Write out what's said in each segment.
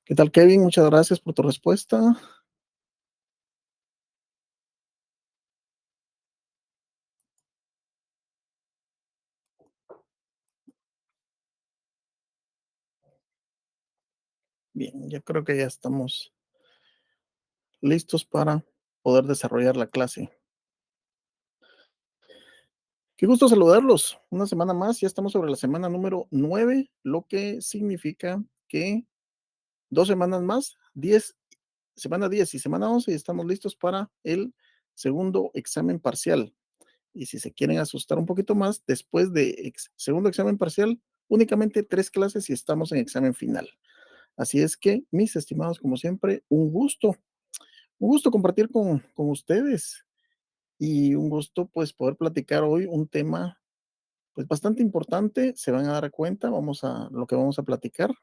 ¿Qué tal, Kevin? Muchas gracias por tu respuesta. Bien, yo creo que ya estamos listos para poder desarrollar la clase. Qué gusto saludarlos. Una semana más, ya estamos sobre la semana número 9, lo que significa que 2 semanas más, 10, semana 10 y semana 11, y estamos listos para el segundo examen parcial. Y si se quieren asustar un poquito más, después de segundo examen parcial, únicamente 3 clases y estamos en examen final. Así es que, mis estimados, como siempre, un gusto compartir con ustedes y un gusto pues poder platicar hoy un tema pues bastante importante. Se van a dar cuenta, vamos a lo que vamos a platicar.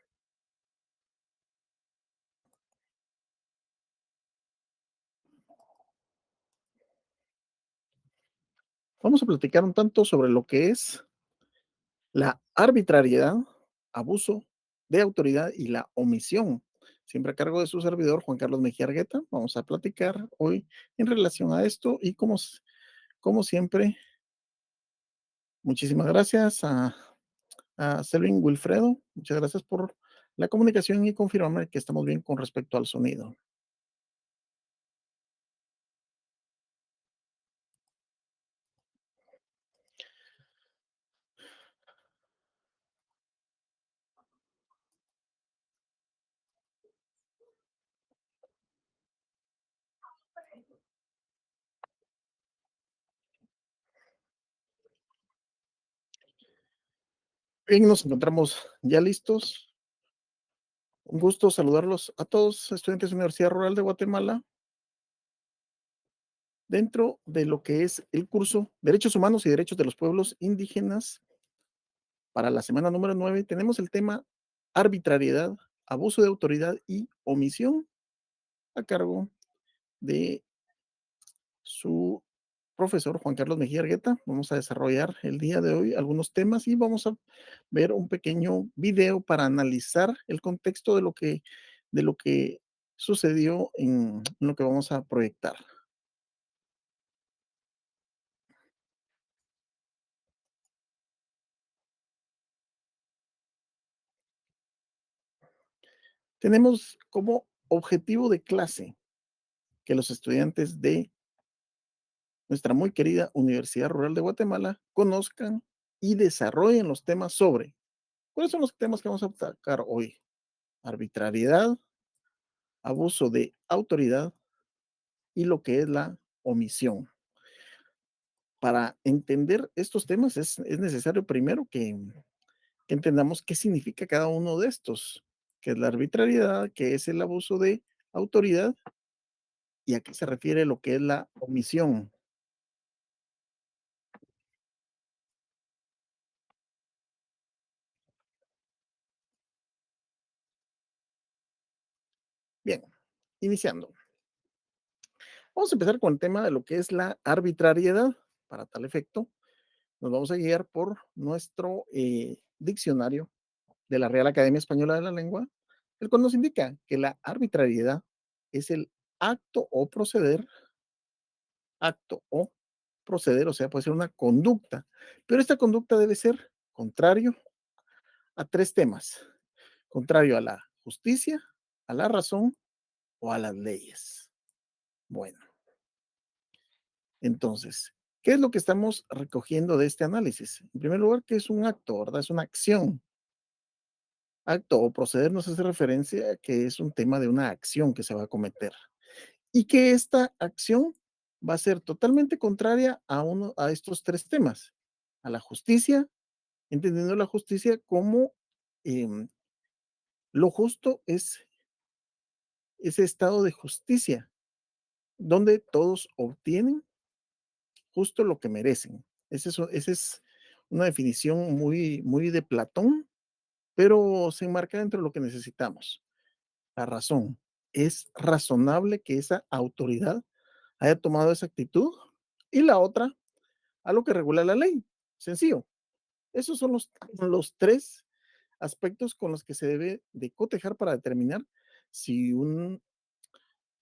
Vamos a platicar un tanto sobre lo que es la arbitrariedad, abuso de autoridad y la omisión. Siempre a cargo de su servidor, Juan Carlos Mejía Argueta. Vamos a platicar hoy en relación a esto y como siempre, muchísimas gracias a Selvin Wilfredo. Muchas gracias por la comunicación y confirmarme que estamos bien con respecto al sonido. Bien, nos encontramos ya listos. Un gusto saludarlos a todos, estudiantes de la Universidad Rural de Guatemala, dentro de lo que es el curso Derechos Humanos y Derechos de los Pueblos Indígenas. Para la semana número 9 tenemos el tema arbitrariedad, abuso de autoridad y omisión a cargo de su profesor Juan Carlos Mejía Argueta. Vamos a desarrollar el día de hoy algunos temas y vamos a ver un pequeño video para analizar el contexto de lo que sucedió en lo que vamos a proyectar. Tenemos como objetivo de clase que los estudiantes de nuestra muy querida Universidad Rural de Guatemala conozcan y desarrollen los temas sobre. ¿Cuáles son los temas que vamos a atacar hoy? Arbitrariedad, abuso de autoridad y lo que es la omisión. Para entender estos temas es necesario primero que entendamos qué significa cada uno de estos, qué es la arbitrariedad, qué es el abuso de autoridad y a qué se refiere lo que es la omisión. Bien, iniciando. Vamos a empezar con el tema de lo que es la arbitrariedad. Para tal efecto, nos vamos a guiar por nuestro diccionario de la Real Academia Española de la Lengua, el cual nos indica que la arbitrariedad es el acto o proceder, o sea, puede ser una conducta, pero esta conducta debe ser contrario a tres temas, contrario a la justicia, a la razón o a las leyes. Bueno, entonces, ¿qué es lo que estamos recogiendo de este análisis? En primer lugar, ¿qué es un acto, verdad? Es una acción. Acto o proceder nos hace referencia a que es un tema de una acción que se va a cometer y que esta acción va a ser totalmente contraria a estos tres temas, a la justicia, entendiendo la justicia como em, lo justo es ese estado de justicia donde todos obtienen justo lo que merecen. Esa es una definición muy de Platón, pero se enmarca dentro de lo que necesitamos. La razón. ¿Es razonable que esa autoridad haya tomado esa actitud? Y la otra, a lo que regula la ley. Sencillo. Esos son los tres aspectos con los que se debe de cotejar para determinar si un,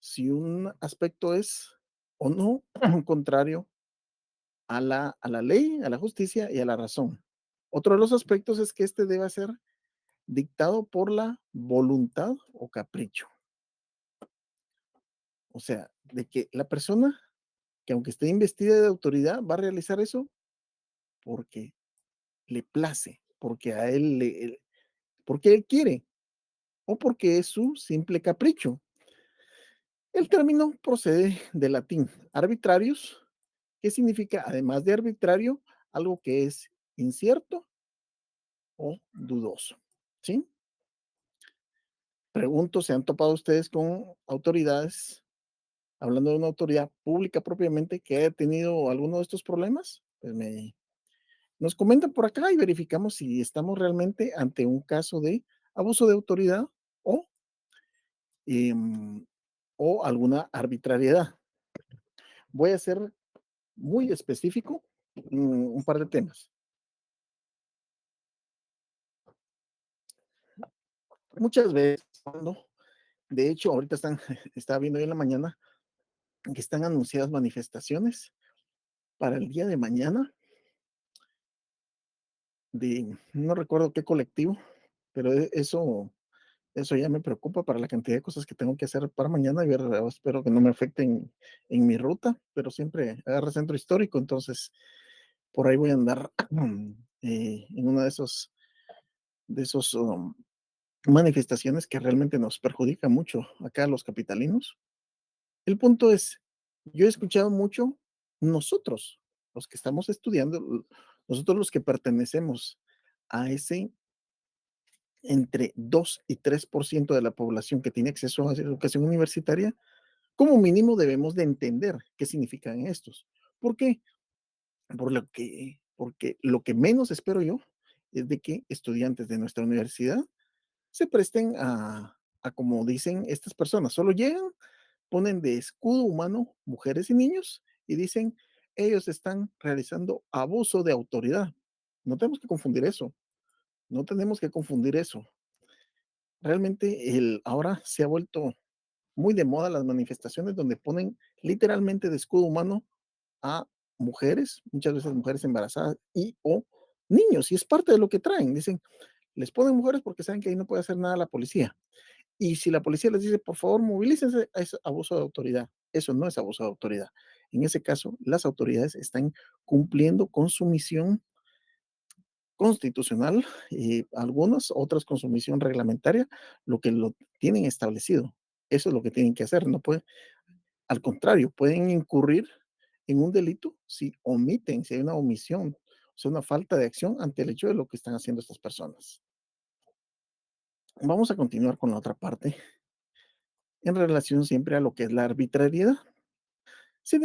si un aspecto es o no contrario a la ley, a la justicia y a la razón. Otro de los aspectos es que este debe ser dictado por la voluntad o capricho. O sea, de que la persona que aunque esté investida de autoridad va a realizar eso porque le place, porque a él porque él quiere o porque es su simple capricho. El término procede del latín arbitrarius, que significa, además de arbitrario, algo que es incierto o dudoso. ¿Sí? Pregunto, ¿se han topado ustedes con autoridades, hablando de una autoridad pública propiamente, que haya tenido alguno de estos problemas? Pues nos comentan por acá y verificamos si estamos realmente ante un caso de abuso de autoridad o, em, o alguna arbitrariedad. Voy a ser muy específico en un par de temas. Muchas veces, cuando, de hecho, ahorita estaba viendo hoy en la mañana que están anunciadas manifestaciones para el día de mañana no recuerdo qué colectivo, pero eso ya me preocupa para la cantidad de cosas que tengo que hacer para mañana y ver, espero que no me afecten en mi ruta, pero siempre agarra centro histórico, entonces por ahí voy a andar en una de esos manifestaciones que realmente nos perjudica mucho acá a los capitalinos. El punto es, yo he escuchado mucho, nosotros, los que estamos estudiando, nosotros los que pertenecemos a ese entre 2 y 3% de la población que tiene acceso a educación universitaria, como mínimo debemos de entender qué significan estos. ¿Por qué? Porque lo que menos espero yo es de que estudiantes de nuestra universidad se presten a como dicen estas personas, solo llegan, ponen de escudo humano mujeres y niños y dicen, ellos están realizando abuso de autoridad. No tenemos que confundir eso, no tenemos que confundir eso. Realmente ahora se ha vuelto muy de moda las manifestaciones donde ponen literalmente de escudo humano a mujeres, muchas veces mujeres embarazadas y o niños, y es parte de lo que traen. Dicen, les ponen mujeres porque saben que ahí no puede hacer nada la policía. Y si la policía les dice, por favor, movilícense, es abuso de autoridad. Eso no es abuso de autoridad. En ese caso, las autoridades están cumpliendo con su misión constitucional y algunas otras con su misión reglamentaria, lo que lo tienen establecido. Eso es lo que tienen que hacer. No pueden, al contrario, pueden incurrir en un delito si omiten, si hay una omisión, o sea, una falta de acción ante el hecho de lo que están haciendo estas personas. Vamos a continuar con la otra parte en relación siempre a lo que es la arbitrariedad. Si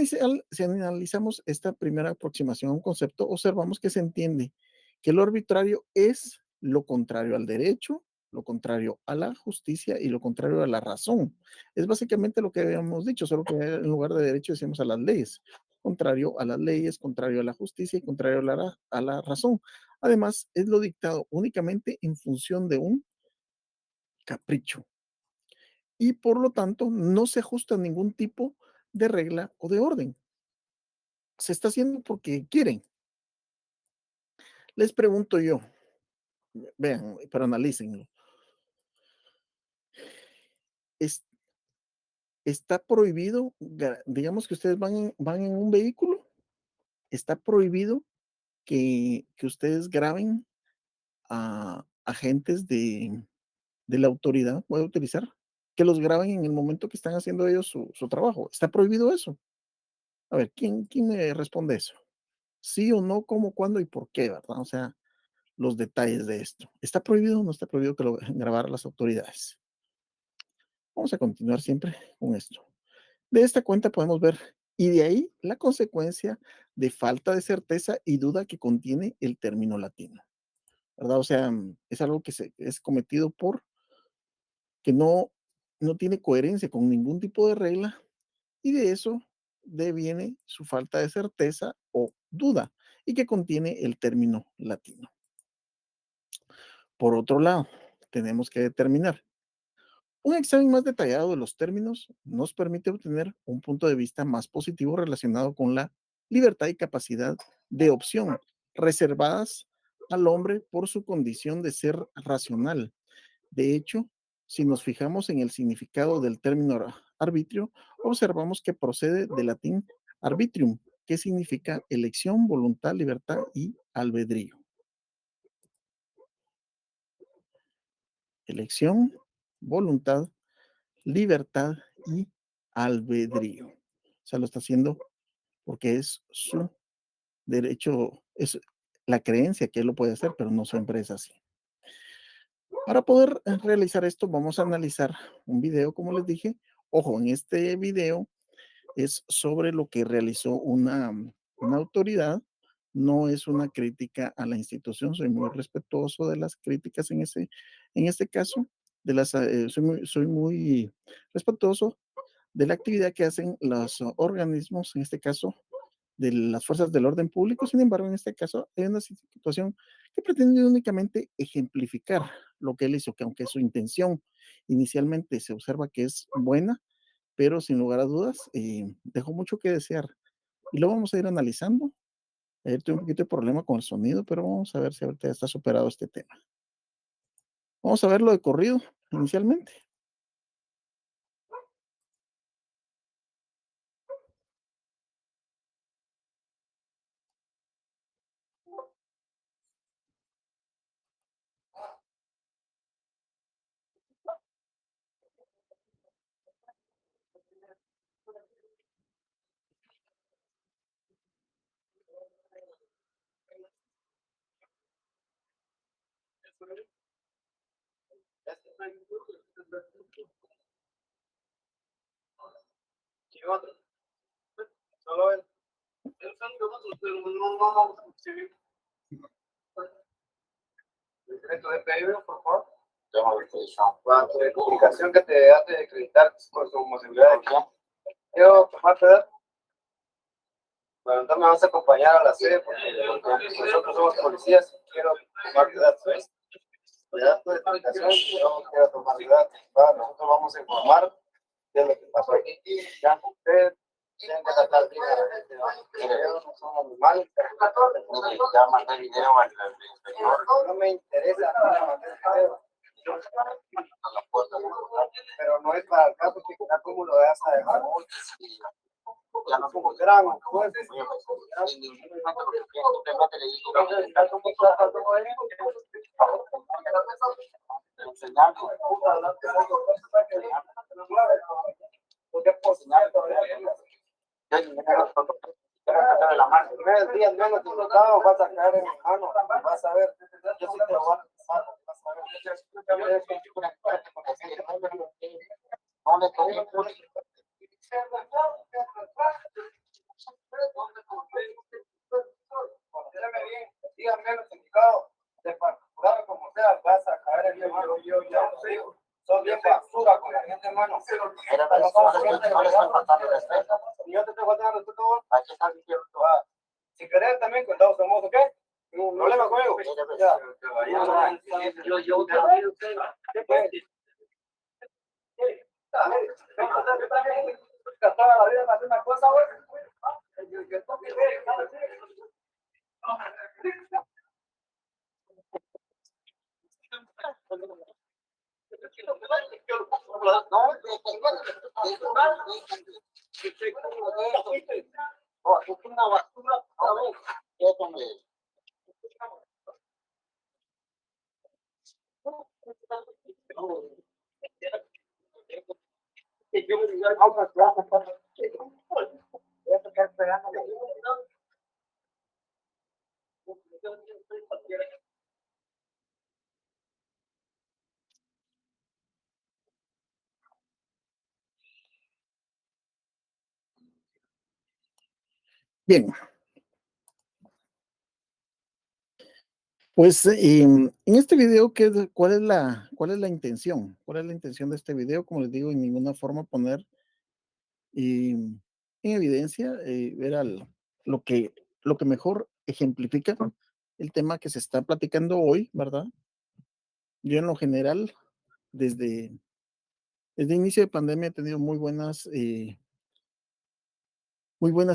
analizamos esta primera aproximación a un concepto, observamos que se entiende que lo arbitrario es lo contrario al derecho, lo contrario a la justicia y lo contrario a la razón. Es básicamente lo que habíamos dicho, solo que en lugar de derecho decimos a las leyes. Contrario a las leyes, contrario a la justicia y contrario a la razón. Además, es lo dictado únicamente en función de un capricho y por lo tanto no se ajusta a ningún tipo de regla o de orden. Se está haciendo porque quieren. Les pregunto yo, vean, pero analícenlo. ¿Es, ¿Está prohibido, digamos que ustedes van en un vehículo, está prohibido que ustedes graben a agentes de la autoridad, voy a utilizar, que los graben en el momento que están haciendo ellos su trabajo? ¿Está prohibido eso? A ver, ¿quién me responde eso? ¿Sí o no? ¿Cómo? ¿Cuándo? ¿Y por qué? ¿Verdad? O sea, los detalles de esto. ¿Está prohibido o no está prohibido que lo dejen grabar las autoridades? Vamos a continuar siempre con esto. De esta cuenta podemos ver, y de ahí la consecuencia de falta de certeza y duda que contiene el término latino, ¿verdad? O sea, es algo que es cometido por que no tiene coherencia con ningún tipo de regla y de eso deviene su falta de certeza o duda y que contiene el término latino. Por otro lado, tenemos que determinar, Un examen más detallado de los términos nos permite obtener un punto de vista más positivo relacionado con la libertad y capacidad de opción reservadas al hombre por su condición de ser racional. De hecho, si nos fijamos en el significado del término arbitrio, observamos que procede del latín arbitrium, que significa elección, voluntad, libertad y albedrío. Elección, voluntad, libertad y albedrío. O sea, lo está haciendo porque es su derecho, es la creencia que él lo puede hacer, pero no siempre es así. Para poder realizar esto, vamos a analizar un video, como les dije. Ojo, en este video es sobre lo que realizó una autoridad, no es una crítica a la institución, soy muy respetuoso de las críticas en este caso, soy muy respetuoso de la actividad que hacen los organismos, en este caso, de las fuerzas del orden público. Sin embargo, en este caso, hay una situación que pretende únicamente ejemplificar lo que él hizo, que aunque su intención inicialmente se observa que es buena, pero sin lugar a dudas, dejó mucho que desear. Y lo vamos a ir analizando. Ayer tuve un poquito de problema con el sonido, pero vamos a ver si ahorita ya está superado este tema. Vamos a verlo de corrido, inicialmente. La comunicación que te hace de acreditar por su homosexualidad de aquí. Quiero tomarte datos. Bueno, entonces me vas a acompañar a la sede porque nosotros somos policías. Quiero tomarte datos, ¿ves? Le das tu identificación, yo quiero tomar datos. Nosotros vamos a informar de lo que pasó aquí. Ya, usted tiene que tratar bien a la gente, ¿no? Ellos no son animales. Ya mandé video al inspector. No me interesa, no me mandé video. Pero no es para acá porque mira cómo lo vas a dejar. Ya no somos grandes, pues. En ningún momento lo que simplemente le digo, enseñando. Porque por señal de la mano. 3 días menos de resultado vas a caer en mi mano. Vas a ver. Yo sí te lo voy a pasar. Vas a ver. No le toques. Considérame bien, dígame el significado de particular como sea, vas a caer en mi mano. Yo ya lo digo. Son bien basura con la gente, hermano. No le estoy faltando respeto. Y yo te estoy faltando respeto. Aquí está diciendo. Si querés también, cuando somos, ¿ok? No problema conmigo. Ya. Yo toda la vida hacer una cosa, güey. Bien, pues en este video, ¿cuál es la intención? ¿Cuál es la intención de este video? Como les digo, en ninguna forma poner en evidencia, ver lo que mejor ejemplifica el tema que se está platicando hoy, ¿verdad? Yo en lo general, desde Desde inicio de pandemia he tenido muy buenas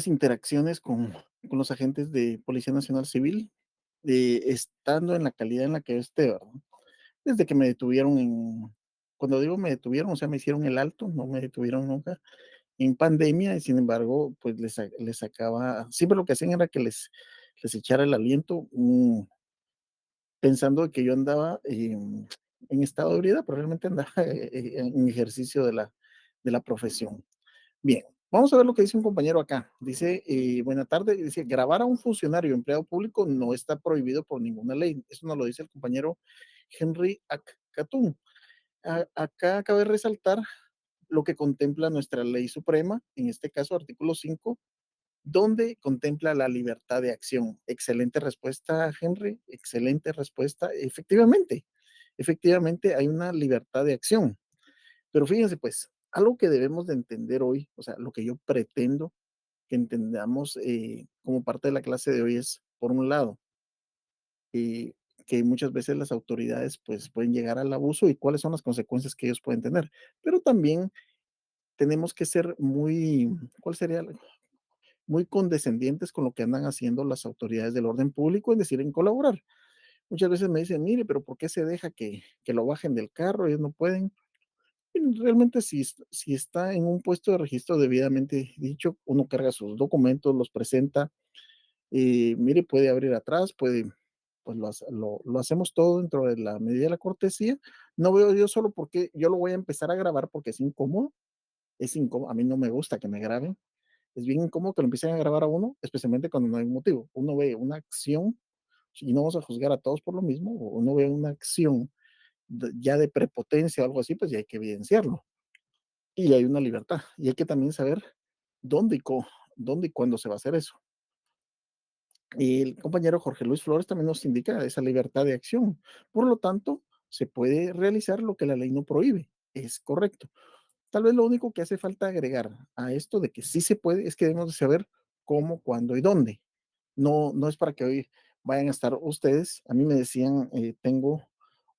interacciones con los agentes de Policía Nacional Civil, estando en la calidad en la que yo esté, ¿verdad? Desde que me detuvieron cuando digo me detuvieron, o sea, me hicieron el alto, no me detuvieron nunca, en pandemia, y sin embargo, pues les sacaba, siempre lo que hacían era que les echara el aliento, pensando que yo andaba en estado de ebriedad, pero realmente andaba en ejercicio de la profesión. Bien, vamos a ver lo que dice un compañero acá. Dice, buena tarde, dice, grabar a un funcionario o empleado público no está prohibido por ninguna ley. Eso nos lo dice el compañero Henry Catún. Acá cabe resaltar lo que contempla nuestra ley suprema, en este caso artículo 5, donde contempla la libertad de acción. Excelente respuesta, Henry, excelente respuesta. Efectivamente hay una libertad de acción. Pero fíjense, pues, algo que debemos de entender hoy, o sea, lo que yo pretendo que entendamos como parte de la clase de hoy es, por un lado, eh, que muchas veces las autoridades pues pueden llegar al abuso y cuáles son las consecuencias que ellos pueden tener. Pero también tenemos que ser ¿cuál sería? Muy condescendientes con lo que andan haciendo las autoridades del orden público, es decir, en colaborar. Muchas veces me dicen, mire, pero ¿por qué se deja que lo bajen del carro? Ellos no pueden. Y realmente si está en un puesto de registro debidamente dicho, uno carga sus documentos, los presenta, mire, puede abrir atrás, pues lo hacemos todo dentro de la medida de la cortesía. No veo yo solo porque yo lo voy a empezar a grabar porque es incómodo, a mí no me gusta que me graben, es bien incómodo que lo empiecen a grabar a uno, especialmente cuando no hay motivo. Uno ve una acción, y no vamos a juzgar a todos por lo mismo, o uno ve una acción ya de prepotencia o algo así, pues ya hay que evidenciarlo. Y hay una libertad, y hay que también saber dónde y, dónde y cuándo se va a hacer eso. Y el compañero Jorge Luis Flores también nos indica esa libertad de acción. Por lo tanto, se puede realizar lo que la ley no prohíbe. Es correcto. Tal vez lo único que hace falta agregar a esto de que sí se puede es que debemos de saber cómo, cuándo y dónde. No es para que hoy vayan a estar ustedes. A mí me decían,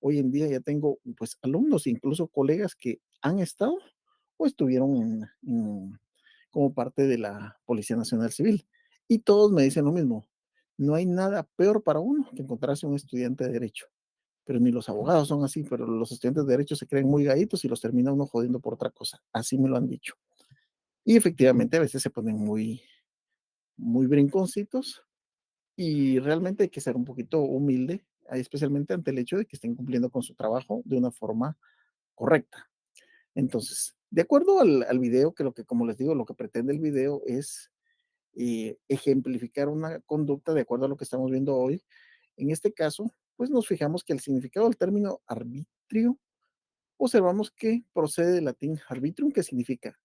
hoy en día ya tengo pues alumnos, incluso colegas que han estado o estuvieron como parte de la Policía Nacional Civil. Y todos me dicen lo mismo. No hay nada peor para uno que encontrarse un estudiante de derecho. Pero ni los abogados son así, pero los estudiantes de derecho se creen muy gallitos y los termina uno jodiendo por otra cosa. Así me lo han dicho. Y efectivamente a veces se ponen muy brinconcitos y realmente hay que ser un poquito humilde, especialmente ante el hecho de que estén cumpliendo con su trabajo de una forma correcta. Entonces, de acuerdo al video, que como les digo, lo que pretende el video es ejemplificar una conducta de acuerdo a lo que estamos viendo hoy. En este caso, pues nos fijamos que el significado del término arbitrio, observamos que procede del latín arbitrium, que significa,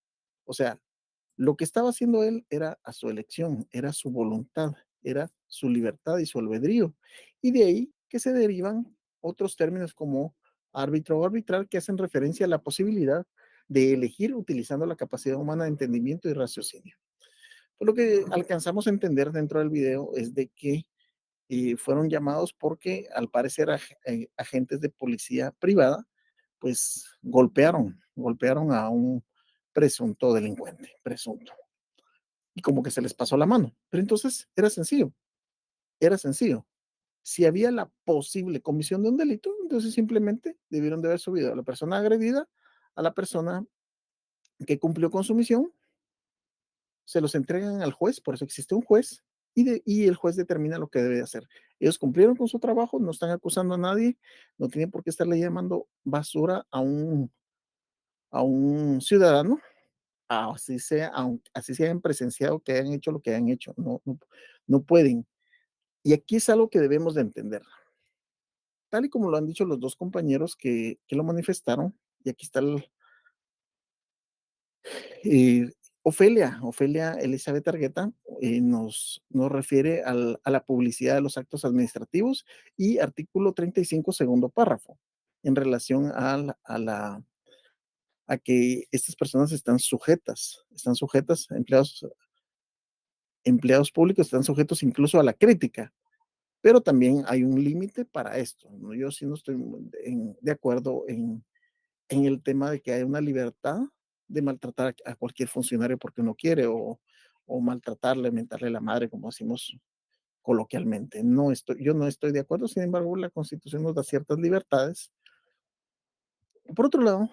o sea, lo que estaba haciendo él era a su elección, era su voluntad, era su libertad y su albedrío. Y de ahí que se derivan otros términos como árbitro o arbitral que hacen referencia a la posibilidad de elegir utilizando la capacidad humana de entendimiento y raciocinio. Pues lo que alcanzamos a entender dentro del video es de que fueron llamados porque al parecer agentes de policía privada pues golpearon a un presunto delincuente, presunto, y como que se les pasó la mano. Pero entonces era sencillo. Si había la posible comisión de un delito, entonces simplemente debieron de haber subido a la persona agredida, a la persona que cumplió con su misión, se los entregan al juez, por eso existe un juez, y el juez determina lo que debe hacer. Ellos cumplieron con su trabajo, no están acusando a nadie, no tienen por qué estarle llamando basura a un ciudadano, así se hayan presenciado que hayan hecho lo que hayan hecho, no pueden. Y aquí es algo que debemos de entender. Tal y como lo han dicho los dos compañeros que lo manifestaron, y aquí está eh, Ofelia Elizabeth Argueta, nos refiere a la publicidad de los actos administrativos y artículo 35, segundo párrafo, en relación a que estas personas están sujetas, empleados públicos están sujetos incluso a la crítica, pero también hay un límite para esto, ¿no? Yo sí no estoy de acuerdo en el tema de que hay una libertad de maltratar a cualquier funcionario porque uno quiere o maltratarle, mentarle la madre, como decimos coloquialmente. Yo no estoy de acuerdo, sin embargo, la Constitución nos da ciertas libertades. Por otro lado,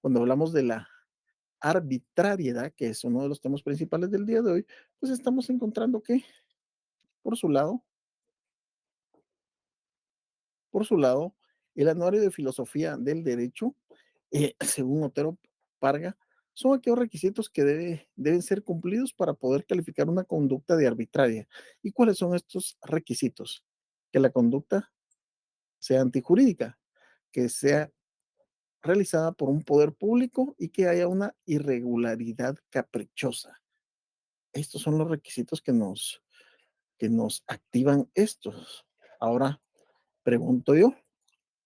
cuando hablamos de la arbitrariedad, que es uno de los temas principales del día de hoy, pues estamos encontrando que, por su lado, por su lado, el Anuario de Filosofía del Derecho, según Otero Parga, son aquellos requisitos que deben ser cumplidos para poder calificar una conducta de arbitraria. ¿Y cuáles son estos requisitos? Que la conducta sea antijurídica, que sea realizada por un poder público y que haya una irregularidad caprichosa. Estos son los requisitos que nos activan estos. Ahora, pregunto yo,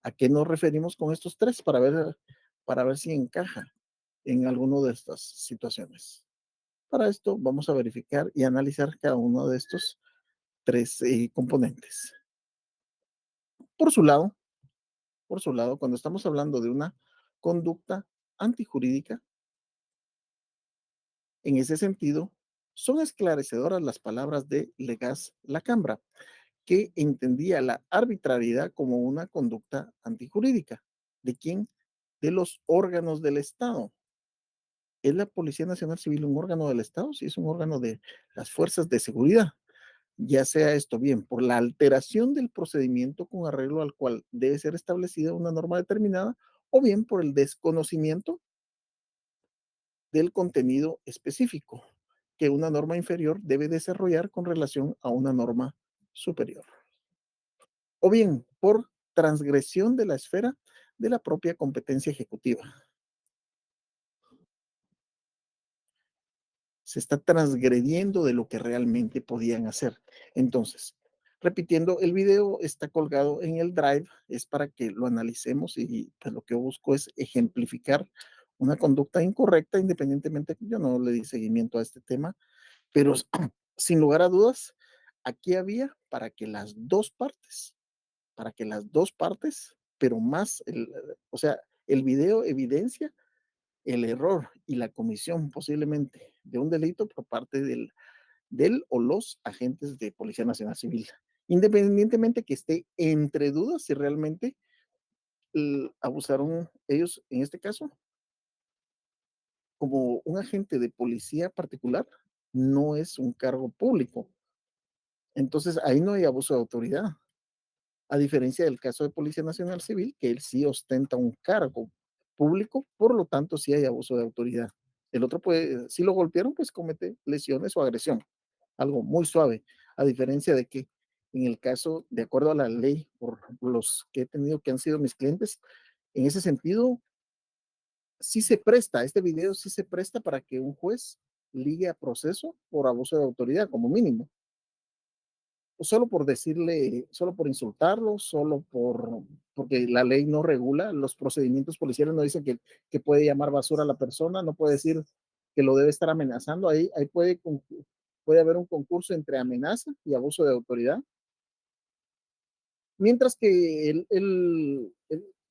¿a qué nos referimos con estos tres para ver si encaja en alguna de estas situaciones? Para esto vamos a verificar y analizar cada uno de estos tres componentes. Por su lado, cuando estamos hablando de una conducta antijurídica, en ese sentido, son esclarecedoras las palabras de Legaz Lacambra, que entendía la arbitrariedad como una conducta antijurídica. ¿De quién? De los órganos del Estado. ¿Es la Policía Nacional Civil un órgano del Estado? Sí, es un órgano de las fuerzas de seguridad. Ya sea esto bien por la alteración del procedimiento con arreglo al cual debe ser establecida una norma determinada, o bien por el desconocimiento del contenido específico que una norma inferior debe desarrollar con relación a una norma superior. O bien por transgresión de la esfera de la propia competencia ejecutiva. Se está transgrediendo de lo que realmente podían hacer. Entonces, repitiendo, el video está colgado en el Drive, es para que lo analicemos y pues lo que yo busco es ejemplificar una conducta incorrecta, independientemente, yo no le di seguimiento a este tema, pero sin lugar a dudas, aquí había para que las dos partes, pero más, o sea, el video evidencia el error y la comisión posiblemente de un delito por parte del o los agentes de Policía Nacional Civil, independientemente que esté entre dudas si realmente abusaron ellos, en este caso, como un agente de policía particular, no es un cargo público. Entonces, ahí no hay abuso de autoridad, a diferencia del caso de Policía Nacional Civil, que él sí ostenta un cargo público, por lo tanto, sí hay abuso de autoridad. El otro puede, si lo golpearon, pues comete lesiones o agresión, algo muy suave, a diferencia de que en el caso, de acuerdo a la ley, por los que he tenido que han sido mis clientes, en ese sentido, sí se presta, este video sí se presta para que un juez ligue a proceso por abuso de autoridad, como mínimo. Solo por decirle, solo por insultarlo, porque la ley no regula, los procedimientos policiales no dicen que puede llamar basura a la persona, no puede decir que lo debe estar amenazando, ahí puede haber un concurso entre amenaza y abuso de autoridad, mientras que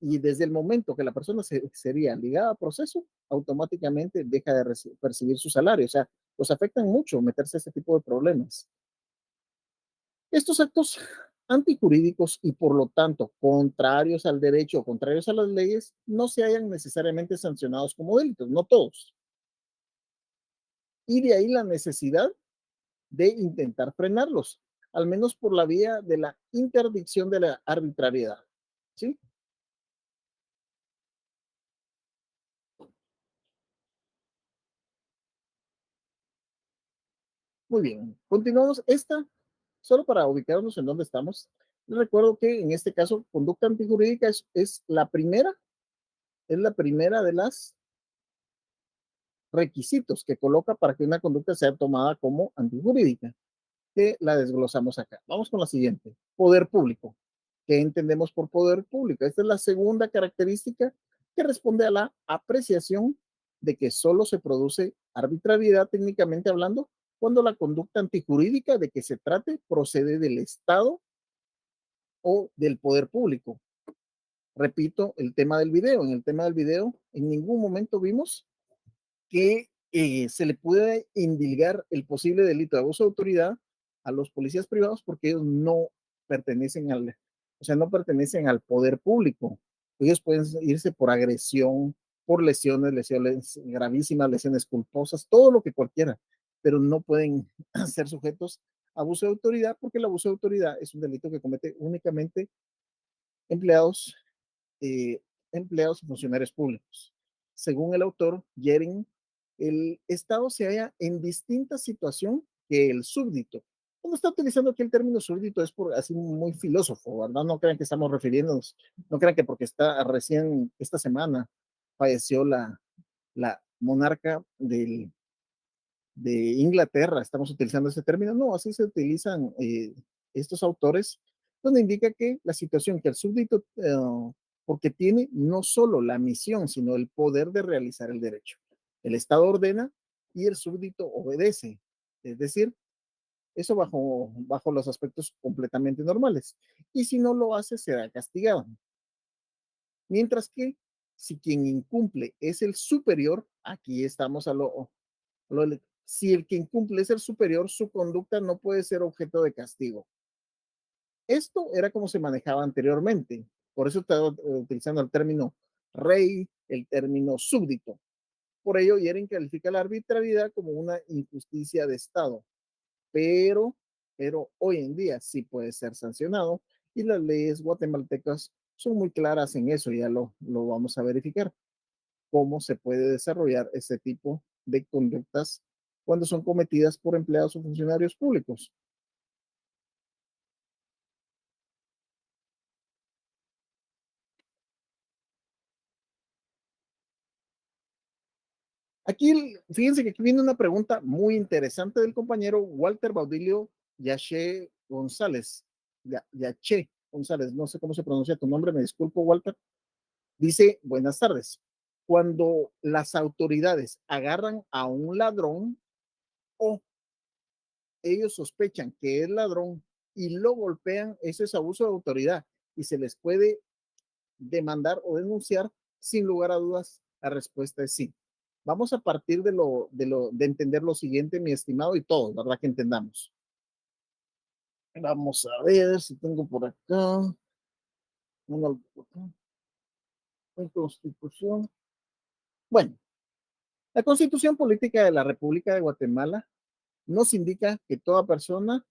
y desde el momento que la persona sería ligada a proceso, automáticamente deja de percibir su salario, o sea, los afectan mucho meterse a este tipo de problemas. Estos actos antijurídicos y por lo tanto contrarios al derecho o contrarios a las leyes no se hayan necesariamente sancionados como delitos, no todos. Y de ahí la necesidad de intentar frenarlos, al menos por la vía de la interdicción de la arbitrariedad. ¿Sí? Muy bien. Continuamos esta, solo para ubicarnos en dónde estamos. Les recuerdo que en este caso, conducta antijurídica es la primera de las requisitos que coloca para que una conducta sea tomada como antijurídica, que la desglosamos acá. Vamos con la siguiente. Poder público. ¿Qué entendemos por poder público? Esta es la segunda característica que responde a la apreciación de que solo se produce arbitrariedad técnicamente hablando cuando la conducta antijurídica de que se trate procede del Estado o del poder público. Repito, el tema del video. En el tema del video, en ningún momento vimos que se le puede indilgar el posible delito de abuso de autoridad a los policías privados porque ellos no pertenecen al, o sea, no pertenecen al poder público. Ellos pueden irse por agresión, por lesiones, lesiones gravísimas, lesiones culposas, todo lo que cualquiera, pero no pueden ser sujetos a abuso de autoridad porque el abuso de autoridad es un delito que comete únicamente empleados eh, empleados y funcionarios públicos. Según el autor, Yering, el Estado se halla en distinta situación que el súbdito. Cuando está utilizando aquí el término súbdito es por así muy filósofo, ¿verdad? No crean que estamos refiriéndonos, no crean que porque está recién esta semana falleció la monarca de Inglaterra, estamos utilizando ese término. No, así se utilizan estos autores, donde indica que la situación que el súbdito, porque tiene no solo la misión, sino el poder de realizar el derecho. El Estado ordena y el súbdito obedece. Es decir, eso bajo los aspectos completamente normales. Y si no lo hace, será castigado. Mientras que si quien incumple es el superior, aquí estamos si el que incumple es el superior, su conducta no puede ser objeto de castigo. Esto era como se manejaba anteriormente. Por eso estaba utilizando el término rey, el término súbdito. Por ello, Yeren califica la arbitrariedad como una injusticia de Estado, pero, pero hoy en día sí puede ser sancionado y las leyes guatemaltecas son muy claras en eso, ya lo vamos a verificar cómo se puede desarrollar este tipo de conductas cuando son cometidas por empleados o funcionarios públicos. Aquí, fíjense que aquí viene una pregunta muy interesante del compañero Walter Baudilio Yache González. Yache González, no sé cómo se pronuncia tu nombre, me disculpo, Walter. Dice, buenas tardes. Cuando las autoridades agarran a un ladrón o ellos sospechan que es ladrón y lo golpean, eso es abuso de autoridad y se les puede demandar o denunciar, sin lugar a dudas, la respuesta es sí. Vamos a partir de entender lo siguiente, mi estimado, y todos, ¿verdad? Que entendamos. Vamos a ver si tengo por acá una, una constitución. Bueno, la constitución política de la República de Guatemala nos indica que toda persona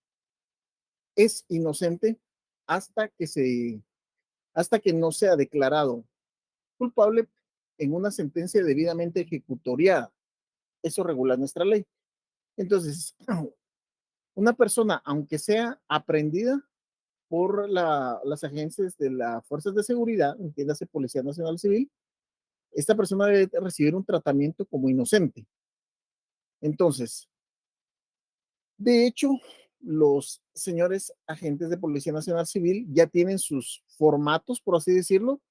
es inocente hasta que hasta que no sea declarado culpable en una sentencia debidamente ejecutoriada. Eso regula nuestra ley. Entonces, una persona, aunque sea aprendida por las agencias de las fuerzas de seguridad, entiéndase Policía Nacional Civil, esta persona debe recibir un tratamiento como inocente. Entonces, de hecho, los señores agentes de Policía Nacional Civil ya tienen sus formatos, por así decirlo,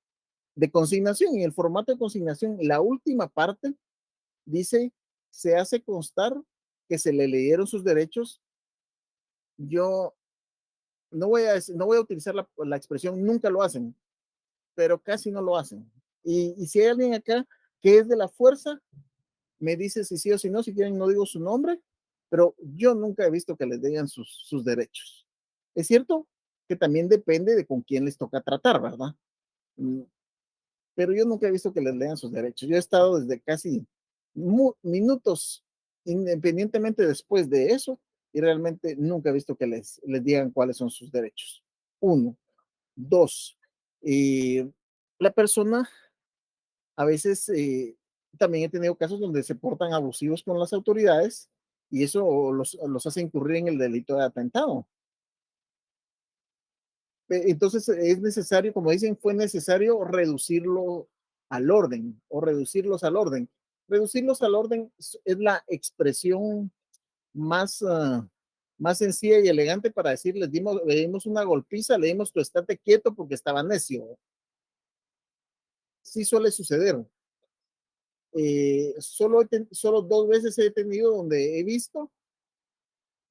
de consignación. Y el formato de consignación, la última parte, dice, se hace constar que se le leyeron sus derechos. Yo no voy a utilizar la expresión nunca lo hacen, pero casi no lo hacen. Y si hay alguien acá que es de la fuerza, me dice si sí o si no, si quieren no digo su nombre, pero yo nunca he visto que les den sus derechos. Es cierto que también depende de con quién les toca tratar, ¿verdad? Mm, pero yo nunca he visto que les lean sus derechos. Yo he estado desde casi minutos, independientemente después de eso, y realmente nunca he visto que les digan cuáles son sus derechos. Uno. Dos, la persona a veces también he tenido casos donde se portan abusivos con las autoridades y eso los hace incurrir en el delito de atentado. Entonces es necesario, como dicen, fue necesario reducirlo al orden o reducirlos al orden. Reducirlos al orden es la expresión más, más sencilla y elegante para decir, le dimos una golpiza, le dimos tu estate quieto porque estaba necio. Sí suele suceder. Solo dos veces he tenido donde he visto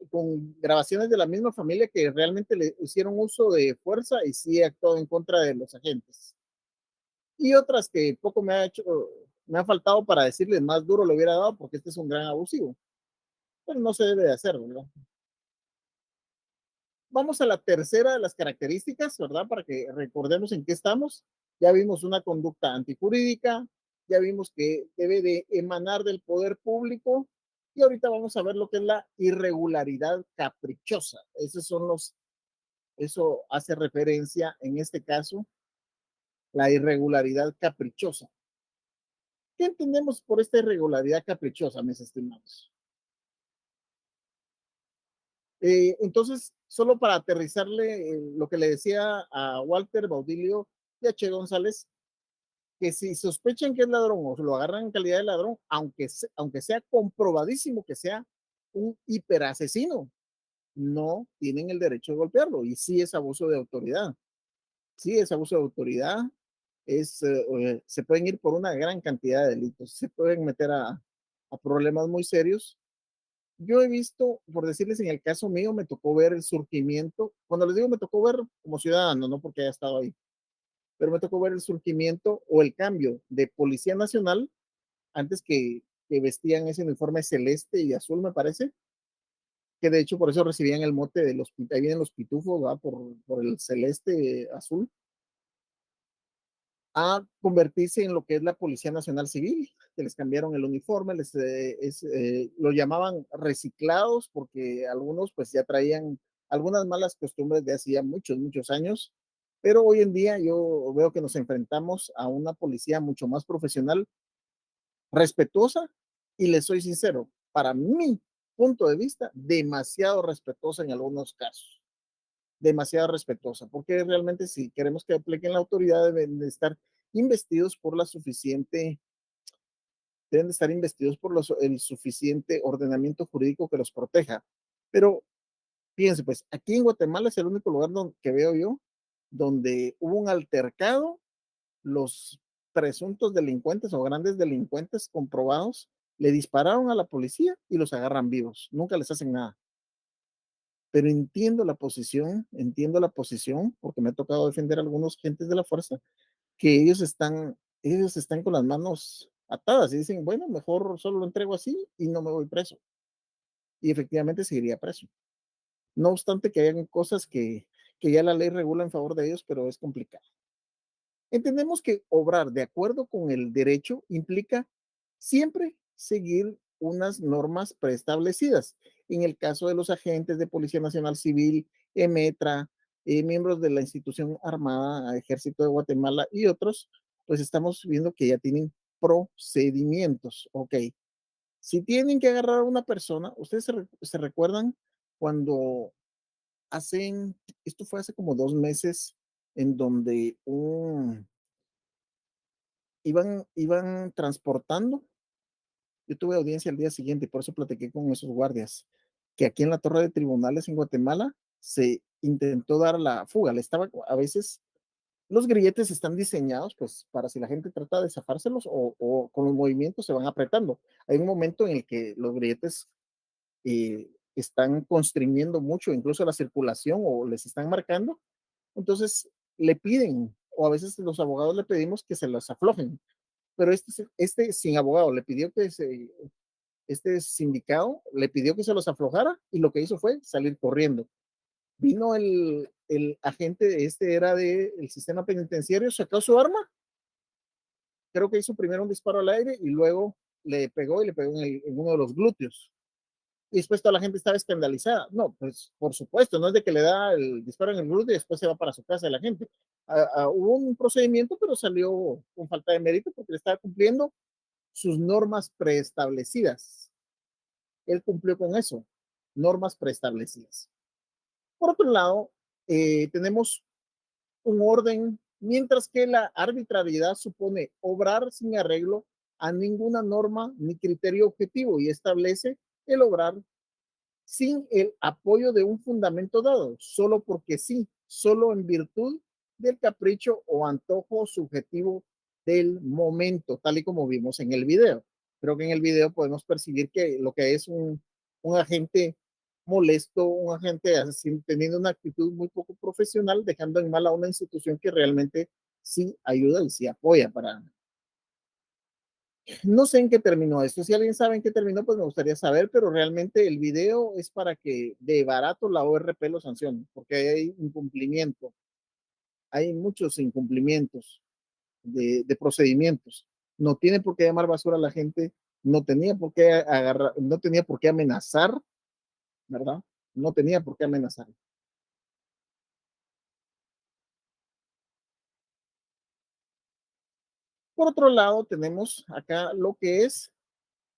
con grabaciones de la misma familia que realmente le hicieron uso de fuerza y sí he actuado en contra de los agentes. y otras que poco me ha faltado para decirles más duro lo hubiera dado porque este es un gran abusivo, pero no se debe de hacer, ¿verdad? Vamos a la tercera de las características, ¿verdad? Para que recordemos en qué estamos. Ya vimos una conducta antijurídica, ya vimos que debe de emanar del poder público y ahorita vamos a ver lo que es la irregularidad caprichosa. Eso hace referencia en este caso, la irregularidad caprichosa. ¿Qué entendemos por esta irregularidad caprichosa, mis estimados? Entonces, solo para aterrizarle lo que le decía a Walter Baudilio y a Che González, que si sospechan que es ladrón o lo agarran en calidad de ladrón, aunque sea comprobadísimo que sea un hiperasesino, no tienen el derecho de golpearlo. Y sí es abuso de autoridad. Sí es abuso de autoridad. Se pueden ir por una gran cantidad de delitos. Se pueden meter a problemas muy serios. Yo he visto, por decirles, en el caso mío, me tocó ver el surgimiento. Cuando les digo me tocó ver como ciudadano, no porque haya estado ahí, pero me tocó ver el surgimiento o el cambio de Policía Nacional, antes que vestían ese uniforme celeste y azul, me parece, que de hecho por eso recibían el mote de ahí vienen los pitufos, ¿va? Por el celeste azul, a convertirse en lo que es la Policía Nacional Civil, que les cambiaron el uniforme, lo llamaban reciclados porque algunos pues ya traían algunas malas costumbres de hacía muchos, muchos años, pero hoy en día yo veo que nos enfrentamos a una policía mucho más profesional, respetuosa y les soy sincero, para mi punto de vista, demasiado respetuosa en algunos casos, demasiado respetuosa, porque realmente si queremos que apliquen la autoridad deben de estar investidos por la suficiente, deben de estar investidos por el suficiente ordenamiento jurídico que los proteja. Pero fíjense, pues aquí en Guatemala es el único lugar que veo yo donde hubo un altercado, los presuntos delincuentes o grandes delincuentes comprobados le dispararon a la policía y los agarran vivos, nunca les hacen nada. Pero entiendo la posición, porque me ha tocado defender a algunos gentes de la fuerza, que ellos están con las manos atadas y dicen, bueno, mejor solo lo entrego así y no me voy preso. Y efectivamente seguiría preso. No obstante que hayan cosas que ya la ley regula en favor de ellos, pero es complicado. Entendemos que obrar de acuerdo con el derecho implica siempre seguir unas normas preestablecidas. En el caso de los agentes de Policía Nacional Civil, EMETRA, miembros de la institución armada, Ejército de Guatemala y otros, pues estamos viendo que ya tienen procedimientos. Ok, si tienen que agarrar a una persona, ustedes se recuerdan cuando hacen, esto fue hace como 2 meses, en donde iban transportando. Yo tuve audiencia el día siguiente y por eso platiqué con esos guardias, que aquí en la torre de tribunales en Guatemala se intentó dar la fuga. A veces los grilletes están diseñados pues para si la gente trata de zafárselos o con los movimientos se van apretando. Hay un momento en el que los grilletes están constriñendo mucho incluso la circulación o les están marcando. Entonces le piden, o a veces los abogados le pedimos que se los aflojen, pero este sin abogado le pidió este sindicado le pidió que se los aflojara y lo que hizo fue salir corriendo. Vino el agente, era del sistema penitenciario, sacó su arma, creo que hizo primero un disparo al aire y luego le pegó y le pegó en uno de los glúteos. Y después toda la gente estaba escandalizada. No, pues por supuesto, no es de que le da el disparo en el glúteo y después se va para su casa de la gente. Hubo un procedimiento, pero salió con falta de mérito porque le estaba cumpliendo sus normas preestablecidas. Él cumplió con eso, normas preestablecidas. Por otro lado, tenemos un orden, mientras que la arbitrariedad supone obrar sin arreglo a ninguna norma ni criterio objetivo y establece el obrar sin el apoyo de un fundamento dado, solo porque sí, solo en virtud del capricho o antojo subjetivo del momento, tal y como vimos en el video. Creo que en el video podemos percibir que lo que es un agente molesto, un agente así, teniendo una actitud muy poco profesional, dejando en mal a una institución que realmente sí ayuda y sí apoya para... No sé en qué terminó esto. Si alguien sabe en qué terminó, pues me gustaría saber, pero realmente el video es para que de barato la ORP lo sancione, porque hay incumplimiento, hay muchos incumplimientos de procedimientos. No tiene por qué llamar basura a la gente, no tenía por qué agarrar, no tenía por qué amenazar, ¿verdad? No tenía por qué amenazar. Por otro lado, tenemos acá lo que es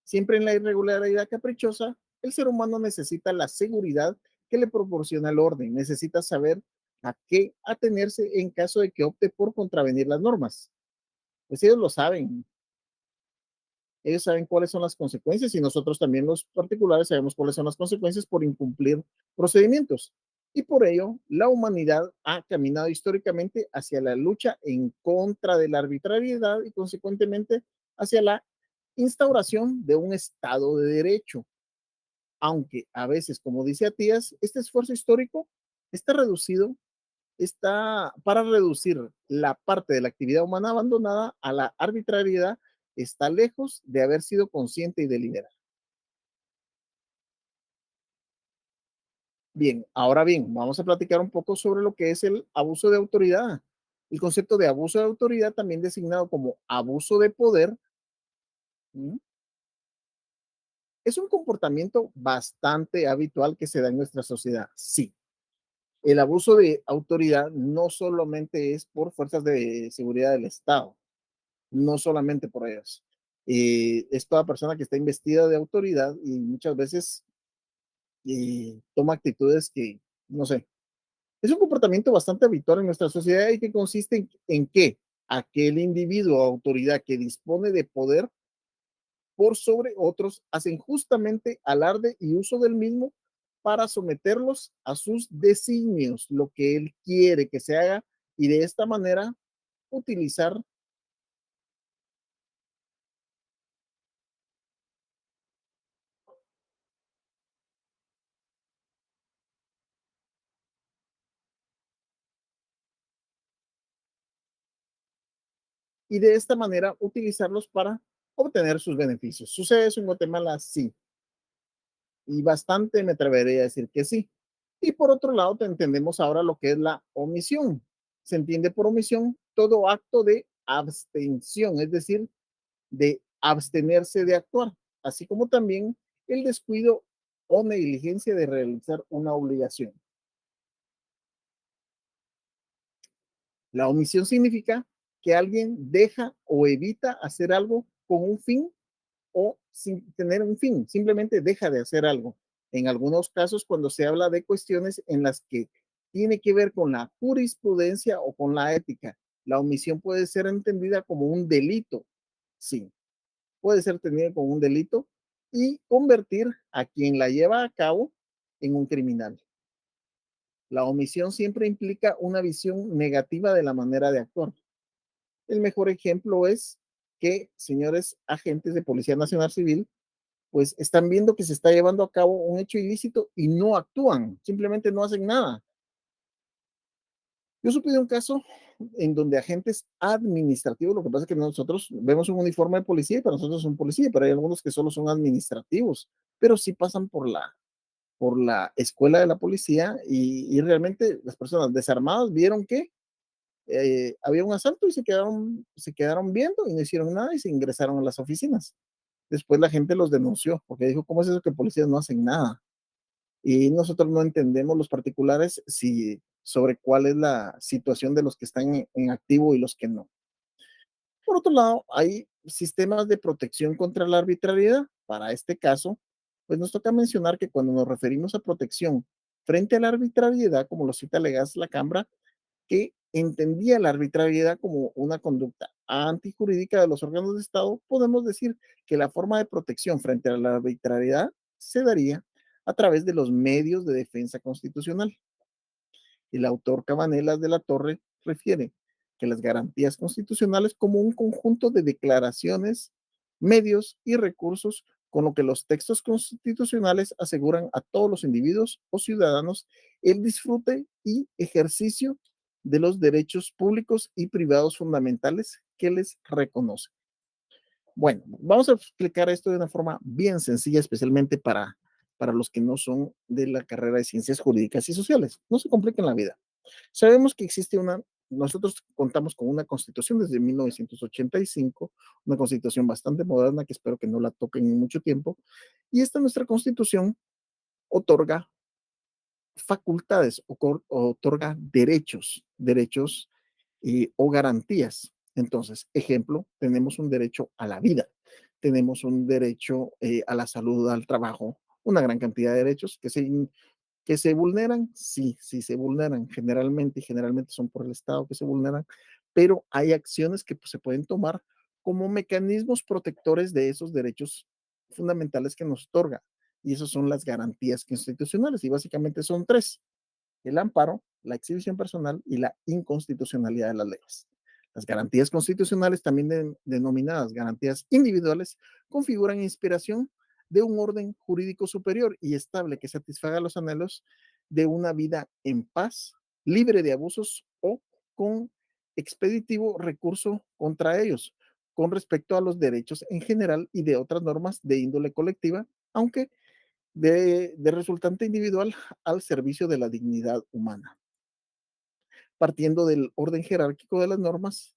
siempre en la irregularidad caprichosa, el ser humano necesita la seguridad que le proporciona el orden, necesita saber a qué atenerse en caso de que opte por contravenir las normas. Pues ellos lo saben, ellos saben cuáles son las consecuencias y nosotros también los particulares sabemos cuáles son las consecuencias por incumplir procedimientos. Y por ello, la humanidad ha caminado históricamente hacia la lucha en contra de la arbitrariedad y consecuentemente hacia la instauración de un Estado de Derecho. Aunque a veces, como dice Atías, este esfuerzo histórico está reducido, está para reducir la parte de la actividad humana abandonada a la arbitrariedad, está lejos de haber sido consciente y deliberado. Bien, ahora bien, vamos a platicar un poco sobre lo que es el abuso de autoridad. El concepto de abuso de autoridad, también designado como abuso de poder, ¿m? Es un comportamiento bastante habitual que se da en nuestra sociedad. Sí, el abuso de autoridad no solamente es por fuerzas de seguridad del Estado, no solamente por ellas. Es toda persona que está investida de autoridad y muchas veces toma actitudes que, no sé, es un comportamiento bastante habitual en nuestra sociedad y que consiste en que aquel individuo o autoridad que dispone de poder por sobre otros hacen justamente alarde y uso del mismo para someterlos a sus designios, lo que él quiere que se haga, y de esta manera utilizar y de esta manera utilizarlos para obtener sus beneficios. ¿Sucede eso en Guatemala? Sí, y bastante me atrevería a decir que sí. Y por otro lado, entendemos ahora lo que es la omisión. Se entiende por omisión todo acto de abstención, es decir, de abstenerse de actuar, así como también el descuido o negligencia de realizar una obligación. La omisión significa que alguien deja o evita hacer algo con un fin o sin tener un fin, simplemente deja de hacer algo. En algunos casos, cuando se habla de cuestiones en las que tiene que ver con la jurisprudencia o con la ética, la omisión puede ser entendida como un delito. Sí, puede ser entendida como un delito y convertir a quien la lleva a cabo en un criminal. La omisión siempre implica una visión negativa de la manera de actuar. El mejor ejemplo es que, señores agentes de Policía Nacional Civil, pues están viendo que se está llevando a cabo un hecho ilícito y no actúan, simplemente no hacen nada. Yo supe de un caso en donde agentes administrativos, lo que pasa es que nosotros vemos un uniforme de policía y para nosotros es un policía, pero hay algunos que solo son administrativos, pero sí pasan por la escuela de la policía y realmente las personas desarmadas vieron que había un asalto y se quedaron viendo y no hicieron nada y se ingresaron a las oficinas. Después la gente los denunció porque dijo, ¿cómo es eso que policías no hacen nada? Y nosotros no entendemos los particulares si, sobre cuál es la situación de los que están en activo y los que no. Por otro lado, hay sistemas de protección contra la arbitrariedad. Para este caso, pues nos toca mencionar que cuando nos referimos a protección frente a la arbitrariedad, como lo cita Legas la Cámara, que entendía la arbitrariedad como una conducta antijurídica de los órganos de Estado, podemos decir que la forma de protección frente a la arbitrariedad se daría a través de los medios de defensa constitucional. El autor Cabanelas de la Torre refiere que las garantías constitucionales como un conjunto de declaraciones, medios y recursos con lo que los textos constitucionales aseguran a todos los individuos o ciudadanos el disfrute y ejercicio de los derechos públicos y privados fundamentales que les reconoce. Bueno, vamos a explicar esto de una forma bien sencilla, especialmente para los que no son de la carrera de ciencias jurídicas y sociales. No se compliquen la vida. Sabemos que existe nosotros contamos con una constitución desde 1985, una constitución bastante moderna que espero que no la toquen en mucho tiempo, y esta nuestra constitución otorga facultades, otorga derechos o garantías. Entonces, ejemplo, tenemos un derecho a la vida, tenemos un derecho a la salud, al trabajo, una gran cantidad de derechos que se vulneran, sí, sí se vulneran generalmente, y generalmente son por el Estado que se vulneran, pero hay acciones que pues, se pueden tomar como mecanismos protectores de esos derechos fundamentales que nos otorga. Y esas son las garantías constitucionales, y básicamente son tres: el amparo, la exhibición personal y la inconstitucionalidad de las leyes. Las garantías constitucionales, también denominadas garantías individuales, configuran inspiración de un orden jurídico superior y estable que satisfaga los anhelos de una vida en paz, libre de abusos o con expeditivo recurso contra ellos, con respecto a los derechos en general y de otras normas de índole colectiva, aunque de resultante individual al servicio de la dignidad humana. Partiendo del orden jerárquico de las normas,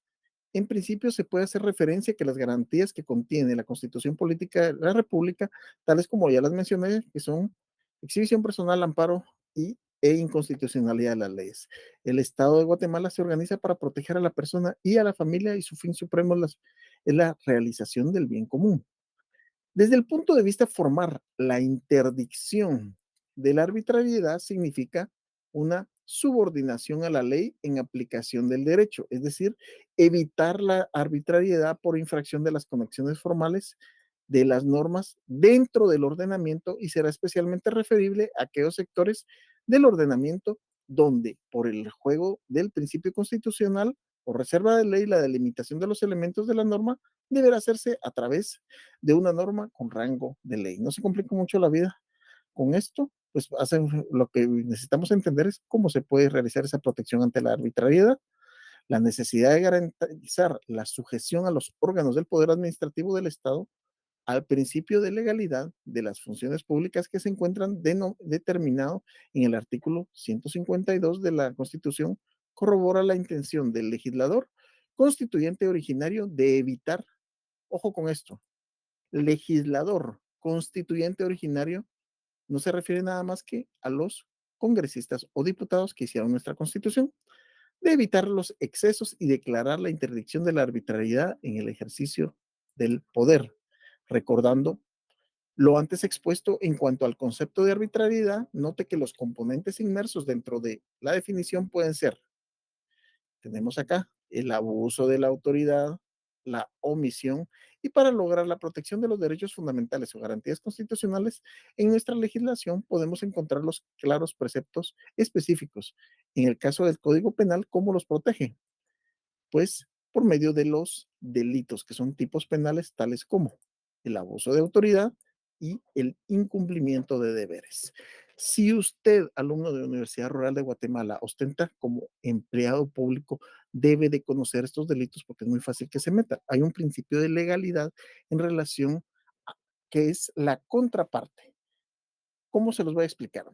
en principio se puede hacer referencia a que las garantías que contiene la Constitución Política de la República, tales como ya las mencioné, que son exhibición personal, amparo e inconstitucionalidad de las leyes. El Estado de Guatemala se organiza para proteger a la persona y a la familia, y su fin supremo es la realización del bien común. Desde el punto de vista formal, la interdicción de la arbitrariedad significa una subordinación a la ley en aplicación del derecho, es decir, evitar la arbitrariedad por infracción de las conexiones formales de las normas dentro del ordenamiento, y será especialmente referible a aquellos sectores del ordenamiento donde, por el juego del principio constitucional o reserva de ley, la delimitación de los elementos de la norma deberá hacerse a través de una norma con rango de ley. No se complica mucho la vida con esto, pues lo que necesitamos entender es cómo se puede realizar esa protección ante la arbitrariedad, la necesidad de garantizar la sujeción a los órganos del poder administrativo del Estado al principio de legalidad de las funciones públicas que se encuentran determinado en el artículo 152 de la Constitución, corrobora la intención del legislador constituyente originario de evitar, ojo con esto, legislador constituyente originario no se refiere nada más que a los congresistas o diputados que hicieron nuestra Constitución, de evitar los excesos y declarar la interdicción de la arbitrariedad en el ejercicio del poder, recordando lo antes expuesto en cuanto al concepto de arbitrariedad. Note que los componentes inmersos dentro de la definición pueden ser, tenemos acá el abuso de la autoridad, la omisión, y para lograr la protección de los derechos fundamentales o garantías constitucionales, en nuestra legislación podemos encontrar los claros preceptos específicos. En el caso del Código Penal, ¿cómo los protege? Pues por medio de los delitos, que son tipos penales tales como el abuso de autoridad y el incumplimiento de deberes. Si usted, alumno de la Universidad Rural de Guatemala, ostenta como empleado público, debe de conocer estos delitos porque es muy fácil que se meta. Hay un principio de legalidad en relación a que es la contraparte. ¿Cómo se los voy a explicar?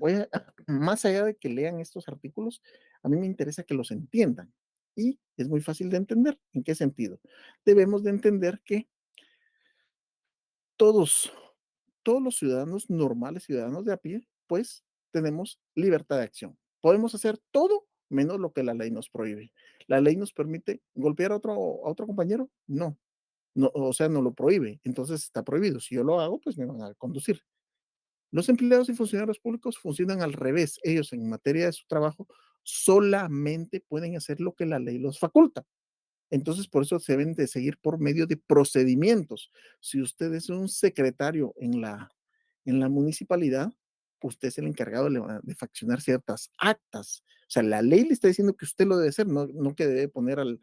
Más allá de que lean estos artículos, a mí me interesa que los entiendan. Y es muy fácil de entender. ¿En qué sentido? Debemos de entender que todos, todos los ciudadanos normales, ciudadanos de a pie, pues tenemos libertad de acción. Podemos hacer todo menos lo que la ley nos prohíbe. ¿La ley nos permite golpear a otro compañero? No. No, o sea, no lo prohíbe. Entonces está prohibido. Si yo lo hago, pues me van a conducir. Los empleados y funcionarios públicos funcionan al revés. Ellos, en materia de su trabajo, solamente pueden hacer lo que la ley los faculta. Entonces, por eso se deben de seguir por medio de procedimientos. Si usted es un secretario en la municipalidad, usted es el encargado de faccionar ciertas actas. O sea, la ley le está diciendo que usted lo debe hacer, no que debe poner al,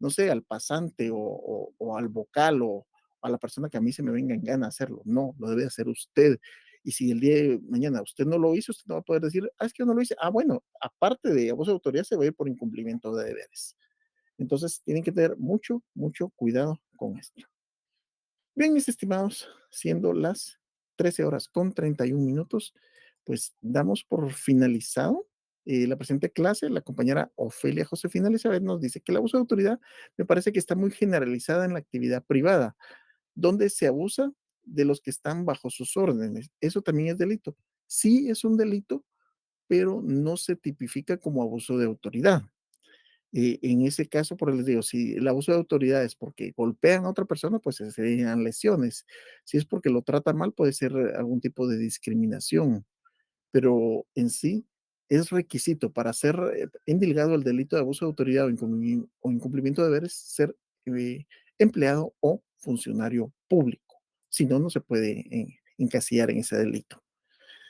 no sé, al pasante o al vocal o a la persona que a mí se me venga en gana hacerlo. No, lo debe hacer usted. Y si el día de mañana usted no lo hizo, usted no va a poder decir, es que yo no lo hice. Bueno, aparte de abuso de autoridad, se va a ir por incumplimiento de deberes. Entonces, tienen que tener mucho, mucho cuidado con esto. Bien, mis estimados, siendo las 13 horas con 31 minutos, pues damos por finalizado la presente clase. La compañera Ofelia Josefina Elizabeth nos dice que el abuso de autoridad me parece que está muy generalizada en la actividad privada, donde se abusa de los que están bajo sus órdenes. Eso también es delito. Sí es un delito, pero no se tipifica como abuso de autoridad. En ese caso, por les digo, si el abuso de autoridad es porque golpean a otra persona, pues serían lesiones. Si es porque lo tratan mal, puede ser algún tipo de discriminación, pero en sí es requisito para ser indilgado el delito de abuso de autoridad o incumplimiento de deberes ser eh, empleado o funcionario público. Si no, no se puede encasillar en ese delito.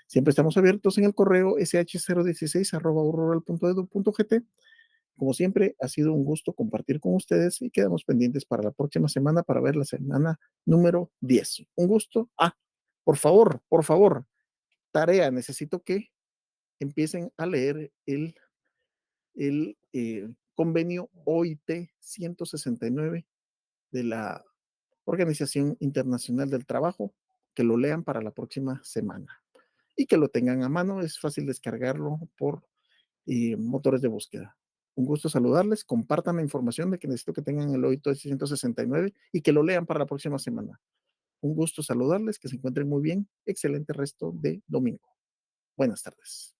Siempre estamos abiertos en el correo sh016@urrural.edu.gt. Como siempre, ha sido un gusto compartir con ustedes y quedamos pendientes para la próxima semana para ver la semana número 10. Un gusto. Por favor, tarea, necesito que empiecen a leer el convenio OIT 169 de la Organización Internacional del Trabajo, que lo lean para la próxima semana y que lo tengan a mano. Es fácil descargarlo por y motores de búsqueda. Un gusto saludarles, compartan la información de que necesito que tengan el OITO 169 y que lo lean para la próxima semana. Un gusto saludarles, que se encuentren muy bien. Excelente resto de domingo. Buenas tardes.